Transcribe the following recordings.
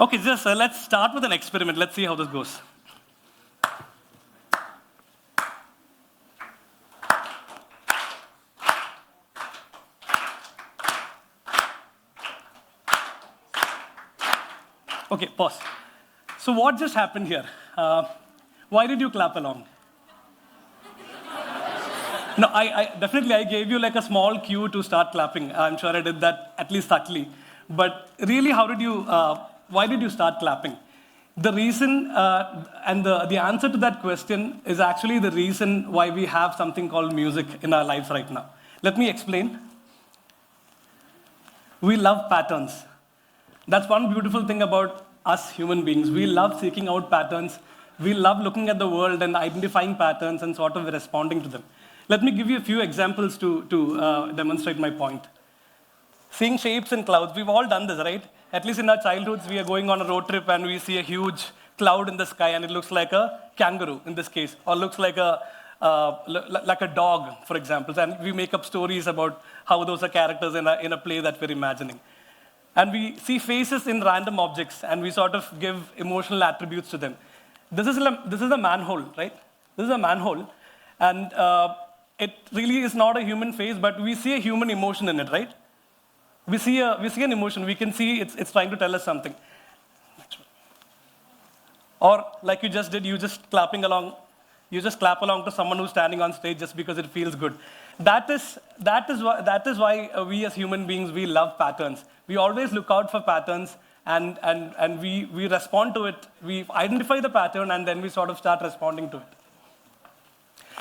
Okay, just let's start with an experiment. Let's see how this goes. Okay, pause. So what just happened here? Why did you clap along? No, I definitely I gave you like a small cue to start clapping. I'm sure I did that at least subtly. But really, why did you start clapping? The reason and the answer to that question is actually the reason why we have something called music in our lives right now. Let me explain. We love patterns. That's one beautiful thing about us human beings. We love seeking out patterns. We love looking at the world and identifying patterns and sort of responding to them. Let me give you a few examples to demonstrate my point. Seeing shapes in clouds. We've all done this, right? At least in our childhoods, we are going on a road trip and we see a huge cloud in the sky and it looks like a kangaroo in this case, or looks like a dog, for example. And we make up stories about how those are characters in a play that we're imagining. And we see faces in random objects and we sort of give emotional attributes to them. This is a manhole, right? This is a manhole. And it really is not a human face, but we see a human emotion in it, right? We see an emotion. We can see it's trying to tell us something. Or like you just did, you just clap along to someone who's standing on stage just because it feels good. That is why we as human beings, we love patterns. We always look out for patterns and we respond to it. We identify the pattern and then we sort of start responding to it.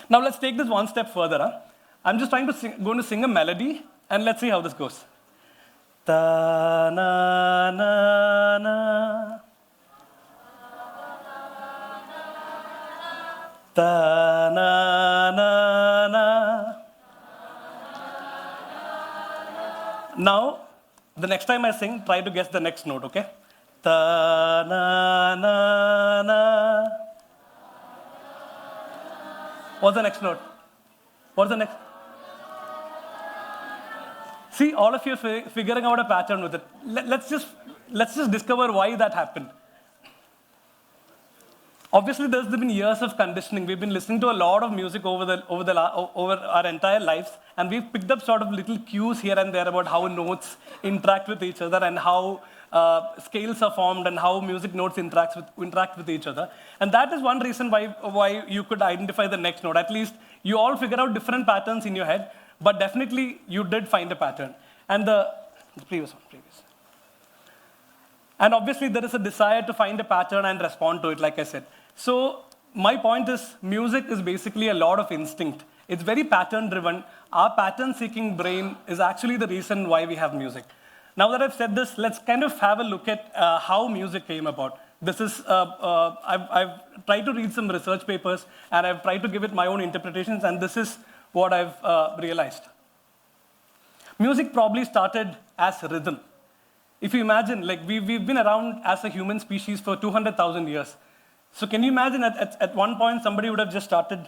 Now let's take this one step further. I'm just going to sing a melody and let's see how this goes. Ta na na na. Ta na na na. Now, the next time I sing, try to guess the next note, okay? Ta na na na. What's the next note? What's the next? See, all of you are figuring out a pattern with it. Let's just discover why that happened. Obviously, there's been years of conditioning. We've been listening to a lot of music over our entire lives, and we've picked up sort of little cues here and there about how notes interact with each other and how scales are formed and how music notes interact with each other. And that is one reason why you could identify the next note. At least you all figure out different patterns in your head, but definitely you did find a pattern. And the previous one. And obviously there is a desire to find a pattern and respond to it, like I said. So my point is, music is basically a lot of instinct. It's very pattern driven. Our pattern seeking brain is actually the reason why we have music. Now that I've said this, let's kind of have a look at how music came about. This is, I've tried to read some research papers and I've tried to give it my own interpretations, and this is what I've realized. Music probably started as rhythm. If you imagine, like we've been around as a human species for 200,000 years. So can you imagine at one point somebody would have just started,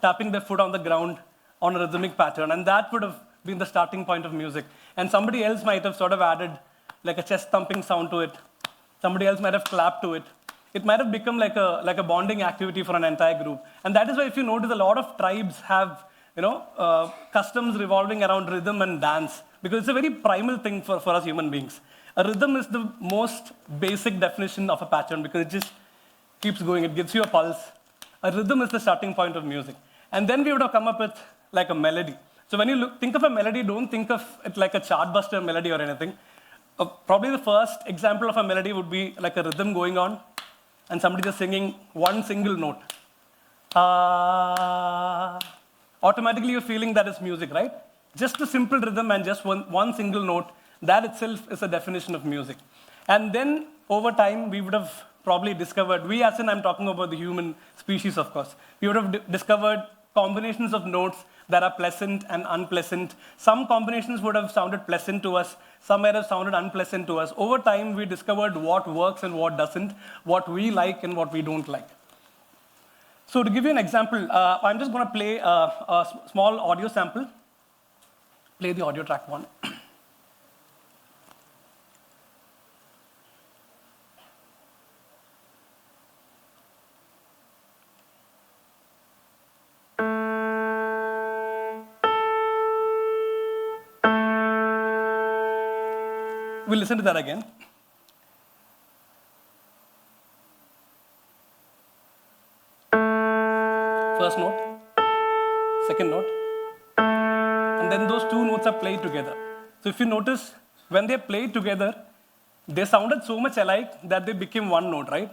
tapping their foot on the ground on a rhythmic pattern, and that would have been the starting point of music. And somebody else might have sort of added like a chest thumping sound to it. Somebody else might have clapped to it. It might have become like a bonding activity for an entire group. And that is why if you notice, a lot of tribes have customs revolving around rhythm and dance, because it's a very primal thing for us human beings. A rhythm is the most basic definition of a pattern because it just keeps going. It gives you a pulse. A rhythm is the starting point of music. And then we would have come up with like a melody. So when you think of a melody, don't think of it like a chartbuster melody or anything. Probably the first example of a melody would be like a rhythm going on and somebody just singing one single note. Automatically you're feeling that is music, right? Just a simple rhythm and just one single note, that itself is a definition of music. And then over time, we would have probably discovered, we as in I'm talking about the human species, of course, we would have discovered combinations of notes that are pleasant and unpleasant. Some combinations would have sounded pleasant to us, some might have sounded unpleasant to us. Over time, we discovered what works and what doesn't, what we like and what we don't like. So to give you an example, I'm just going to play a small audio sample. Play the audio track one. We'll listen to that again. First note, second note, and then those two notes are played together. So if you notice, when they played together, they sounded so much alike that they became one note, right?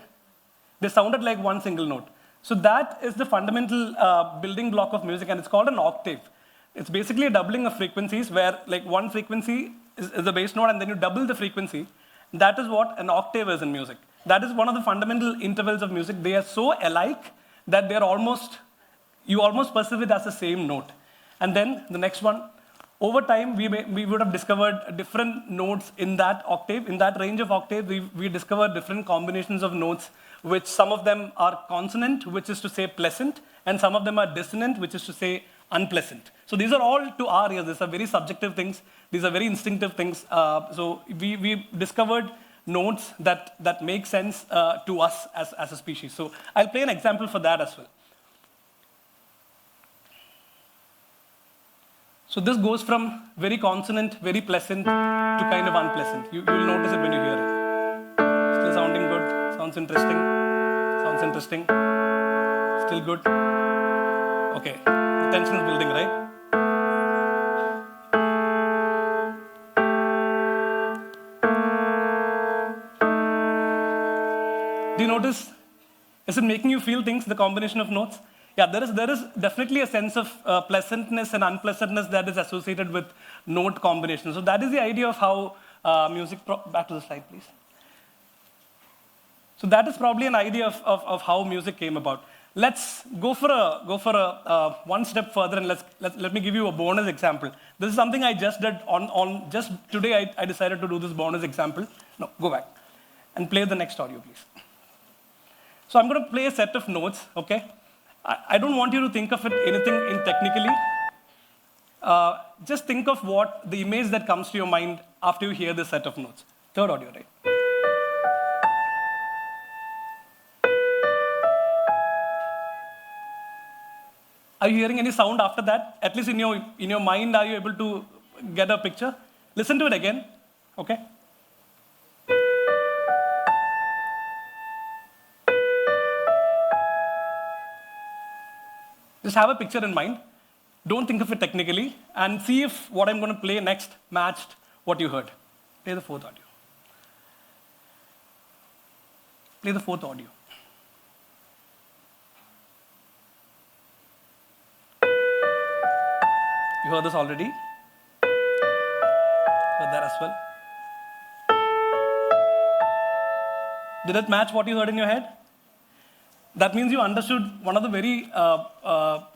They sounded like one single note. So that is the fundamental building block of music, and it's called an octave. It's basically a doubling of frequencies where like one frequency is the bass note and then you double the frequency. That is what an octave is in music. That is one of the fundamental intervals of music. They are so alike that they're almost, you almost perceive it as the same note. And then the next one, over time, we would have discovered different notes in that octave. In that range of octaves, we discovered different combinations of notes, which some of them are consonant, which is to say pleasant, and some of them are dissonant, which is to say unpleasant. So these are all to our ears. These are very subjective things. These are very instinctive things. So we discovered notes that make sense to us as a species. So I'll play an example for that as well. So this goes from very consonant, very pleasant, to kind of unpleasant. You'll notice it when you hear it. Still sounding good, sounds interesting, still good. Okay, the tension is building, right? Do you notice? Is it making you feel things, the combination of notes? Yeah, there is definitely a sense of pleasantness and unpleasantness that is associated with note combination. So that is the idea of how music, back to the slide, please. So that is probably an idea of how music came about. Let's go for a one step further and let me give you a bonus example. This is something I just did on just today. I decided to do this bonus example. No, go back and play the next audio, please. So I'm going to play a set of notes, okay? I don't want you to think of it anything in technically. Just think of what the image that comes to your mind after you hear this set of notes. Third audio, right? Are you hearing any sound after that? At least in your mind, are you able to get a picture? Listen to it again, okay? Just have a picture in mind. Don't think of it technically, and see if what I'm going to play next matched what you heard. Play the fourth audio. Play the fourth audio. You heard this already? Heard that as well? Did it match what you heard in your head? That means you understood one of the very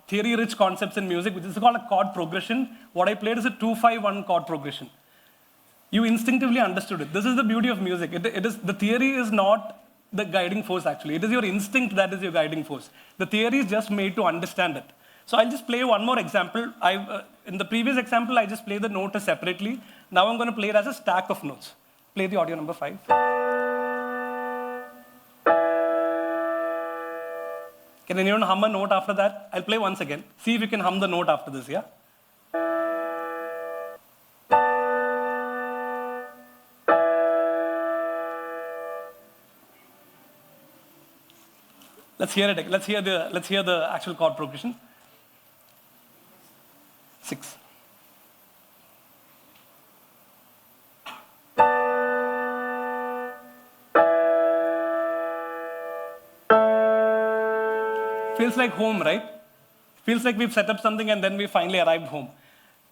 theory-rich concepts in music, which is called a chord progression. What I played is a 2-5-1 chord progression. You instinctively understood it. This is the beauty of music. The theory is not the guiding force, actually. It is your instinct that is your guiding force. The theory is just made to understand it. So I'll just play one more example. In the previous example, I just played the note separately. Now I'm going to play it as a stack of notes. Play the audio number 5. Can anyone hum a note after that? I'll play once again. See if you can hum the note after this, yeah? Let's hear it. Let's hear the actual chord progression. 6. Feels like home, right? Feels like we've set up something and then we finally arrived home.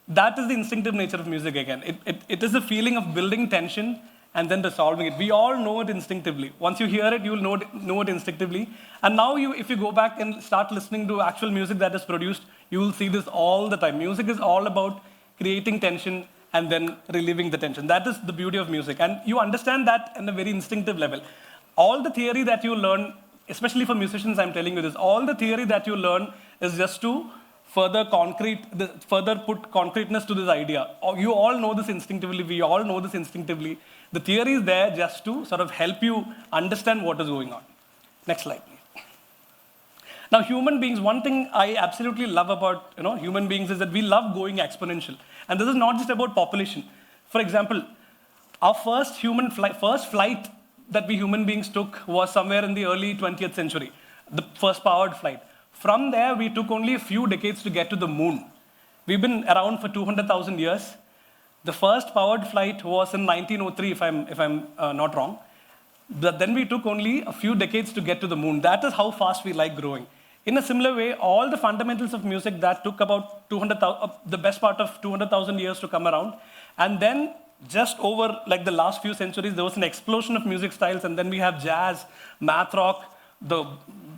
That is the instinctive nature of music again. It is the feeling of building tension and then resolving it. We all know it instinctively. Once you hear it, you'll know it instinctively. And now if you go back and start listening to actual music that is produced, you will see this all the time. Music is all about creating tension and then relieving the tension. That is the beauty of music. And you understand that in a very instinctive level. All the theory that you learn, especially for musicians, I'm telling you this, all the theory that you learn is just to further put concreteness to this idea. You all know this instinctively, we all know this instinctively. The theory is there just to sort of help you understand what is going on. Next slide, please. Now, human beings, one thing I absolutely love about human beings is that we love going exponential. And this is not just about population. For example, Our first flight that we human beings took was somewhere in the early 20th century, the first powered flight. From there, we took only a few decades to get to the moon. We've been around for 200,000 years. The first powered flight was in 1903, if I'm not wrong. But then we took only a few decades to get to the moon. That is how fast we like growing. In a similar way, all the fundamentals of music that took about the best part of 200,000 years to come around, and then just over like the last few centuries, there was an explosion of music styles, and then we have jazz, math rock, the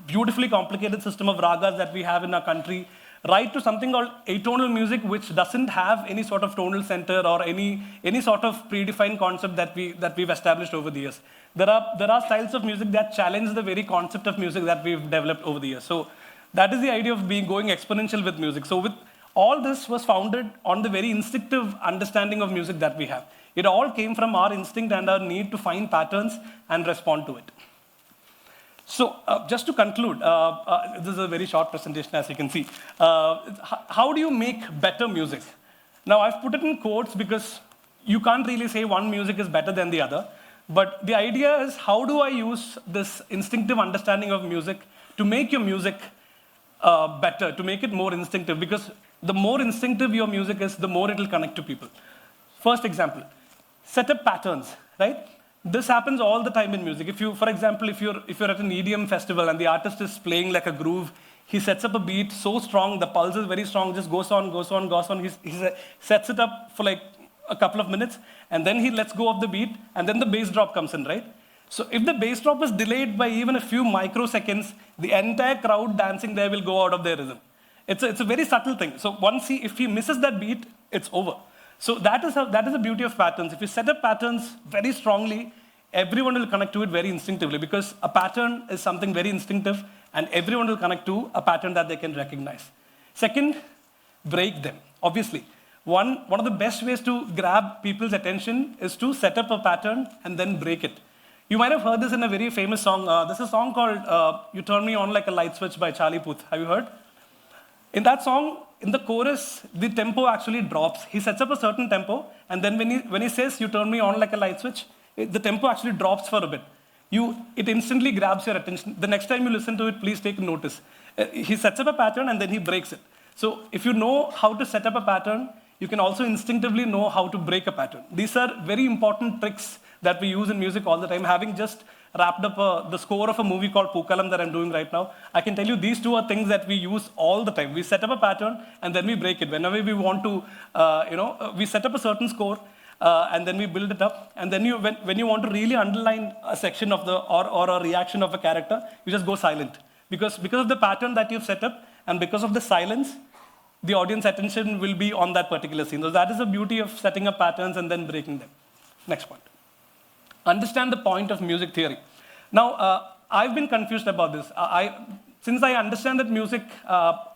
beautifully complicated system of ragas that we have in our country, right to something called atonal music, which doesn't have any sort of tonal center or any sort of predefined concept that we've established over the years. There are styles of music that challenge the very concept of music that we've developed over the years. So that is the idea of going exponential with music. So with all this was founded on the very instinctive understanding of music that we have. It all came from our instinct and our need to find patterns and respond to it. So just to conclude, this is a very short presentation, as you can see. How do you make better music? Now, I've put it in quotes because you can't really say one music is better than the other. But the idea is, how do I use this instinctive understanding of music to make your music better, to make it more instinctive? Because the more instinctive your music is, the more it will connect to people. First example, set up patterns, right? This happens all the time in music. For example, if you're at an EDM festival and the artist is playing like a groove, he sets up a beat so strong, the pulse is very strong, just goes on. He sets it up for like a couple of minutes, and then he lets go of the beat, and then the bass drop comes in, right? So if the bass drop is delayed by even a few microseconds, the entire crowd dancing there will go out of their rhythm. It's a very subtle thing. So if he misses that beat, it's over. So that is the beauty of patterns. If you set up patterns very strongly, everyone will connect to it very instinctively, because a pattern is something very instinctive, and everyone will connect to a pattern that they can recognize. Second, break them. Obviously, one of the best ways to grab people's attention is to set up a pattern and then break it. You might have heard this in a very famous song. There's a song called You Turn Me On Like a Light Switch by Charlie Puth. Have you heard? In that song, in the chorus, the tempo actually drops. He sets up a certain tempo, and then when he says, you turn me on like a light switch, the tempo actually drops for a bit. It instantly grabs your attention. The next time you listen to it, please take notice. He sets up a pattern, and then he breaks it. So if you know how to set up a pattern, you can also instinctively know how to break a pattern. These are very important tricks that we use in music all the time. Having just wrapped up the score of a movie called Pookalam that I'm doing right now, I can tell you these two are things that we use all the time. We set up a pattern, and then we break it. Whenever we want to, we set up a certain score, and then we build it up. And then when you want to really underline a section of or a reaction of a character, you just go silent. Because of the pattern that you've set up, and because of the silence, the audience attention will be on that particular scene. So that is the beauty of setting up patterns and then breaking them. Next point. Understand the point of music theory. Now, I've been confused about this. Since I understand that music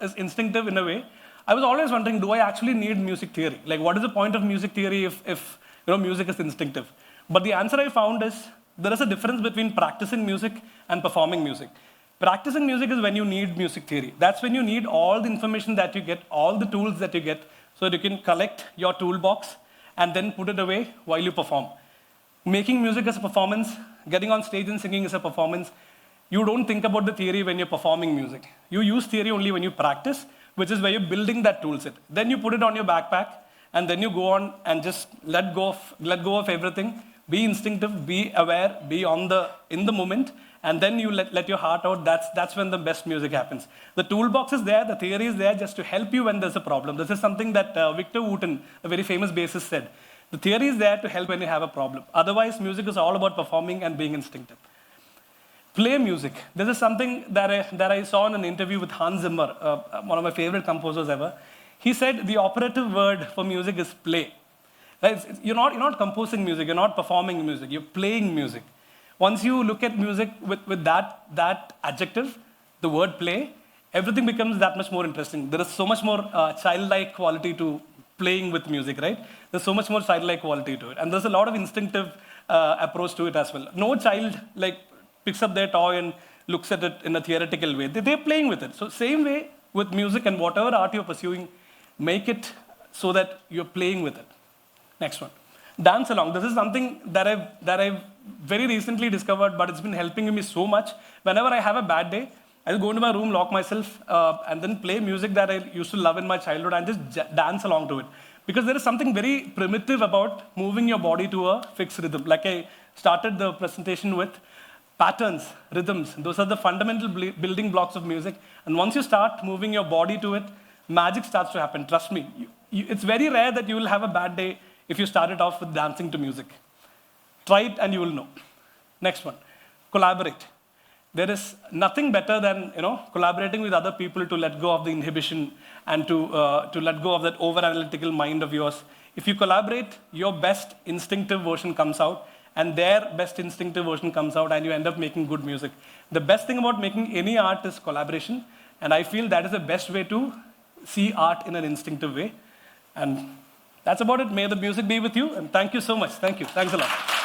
is instinctive in a way, I was always wondering, do I actually need music theory? Like, what is the point of music theory if music is instinctive? But the answer I found is, there is a difference between practicing music and performing music. Practicing music is when you need music theory. That's when you need all the information that you get, all the tools that you get, so that you can collect your toolbox and then put it away while you perform. Making music is a performance. Getting on stage and singing is a performance. You don't think about the theory when you're performing music. You use theory only when you practice, which is where you're building that tool set. Then you put it on your backpack, and then you go on and just let go of everything. Be instinctive, be aware, be in the moment, and then you let your heart out. That's when the best music happens. The toolbox is there, the theory is there just to help you when there's a problem. This is something that Victor Wooten, a very famous bassist, said. The theory is there to help when you have a problem. Otherwise, music is all about performing and being instinctive. Play music. This is something that I saw in an interview with Hans Zimmer, one of my favorite composers ever. He said the operative word for music is play. Right? You're not composing music, you're not performing music, you're playing music. Once you look at music with that adjective, the word play, everything becomes that much more interesting. There is so much more childlike quality to playing with music, right? There's so much more childlike quality to it. And there's a lot of instinctive approach to it as well. No child picks up their toy and looks at it in a theoretical way. They're playing with it. So same way with music and whatever art you're pursuing, make it so that you're playing with it. Next one. Dance along. This is something that I've very recently discovered, but it's been helping me so much. Whenever I have a bad day, I'll go into my room, lock myself, and then play music that I used to love in my childhood and just dance along to it. Because there is something very primitive about moving your body to a fixed rhythm. Like I started the presentation with patterns, rhythms. Those are the fundamental building blocks of music. And once you start moving your body to it, magic starts to happen. Trust me. It's very rare that you will have a bad day if you start it off with dancing to music. Try it and you will know. Next one, collaborate. There is nothing better than collaborating with other people to let go of the inhibition and to let go of that over-analytical mind of yours. If you collaborate, your best instinctive version comes out, and their best instinctive version comes out, and you end up making good music. The best thing about making any art is collaboration, and I feel that is the best way to see art in an instinctive way. And that's about it. May the music be with you, and thank you so much. Thank you. Thanks a lot.